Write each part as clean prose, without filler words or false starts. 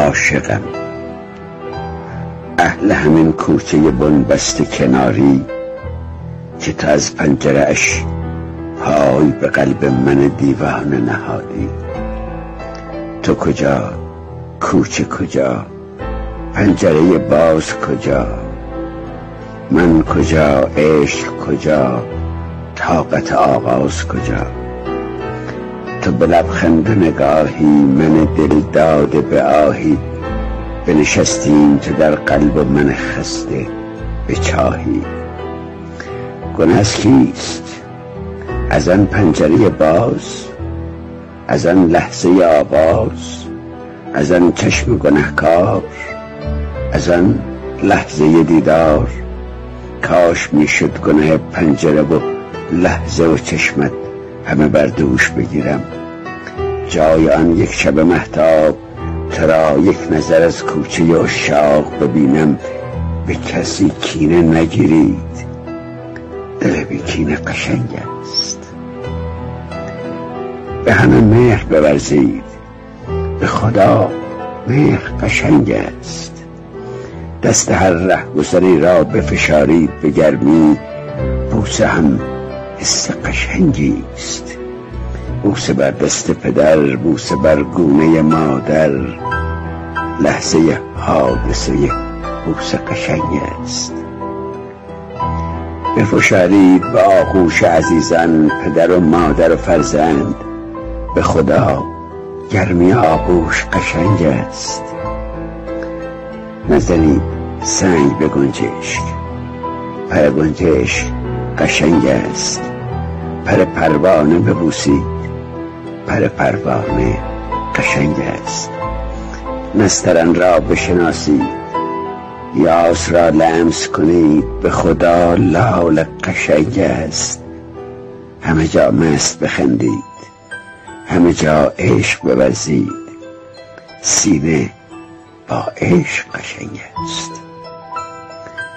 عاشقم، اهل همین کوچه بنبست کناری که تو از پنجره اش پای به قلب من دیوانه نهادی. تو کجا؟ کوچه کجا؟ پنجره باز کجا؟ من کجا؟ عشق کجا؟ طاقت آغاز کجا؟ تو به لبخند نگاهی، من دل داده به آهی، بنشستیم تو در قلب من خسته به چاهی. گناه از کیست؟ از آن پنجره باز، از آن لحظه آغاز، از آن چشم گنهکار، از آن لحظه دیدار. کاش میشد گناه پنجره و لحظه و چشمت همه بر دوش بگیرم. جای آن یک شب مهتاب ترا یک نظر از کوچه عشاق ببینم. به کسی کینه نگیرید، دل بی کینه قشنگ است. به همه مهر بورزید، به خدا مهر قشنگ است. دست هر رهگذری را بفشارید به گرمی، بوسه هم حس قشنگی است. بوسه بر دست پدر، بوسه بر گونه مادر، لحظه حادثه بوسه قشنگ است. بفشارید به آغوش عزیزان، پدر و مادر و فرزند. به خدا گرمی آغوش قشنگ است. نزنید سنگ به گنجشک، پر گنجشک قشنگ است. پر پروانه ببوسید، پر پروانه قشنگ است. نسترن را بشناسید، یاس را لمس کنید. به خدا لال قشنگ است. همه جا مست بخندید، همه جا عشق بورزید. سینه با عشق قشنگ است.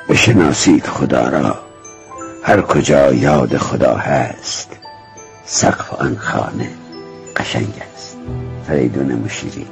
بشناسید خدا را، هر کجا یاد خدا هست. سقف آن خانه قشنگ است. فریدون مشیری.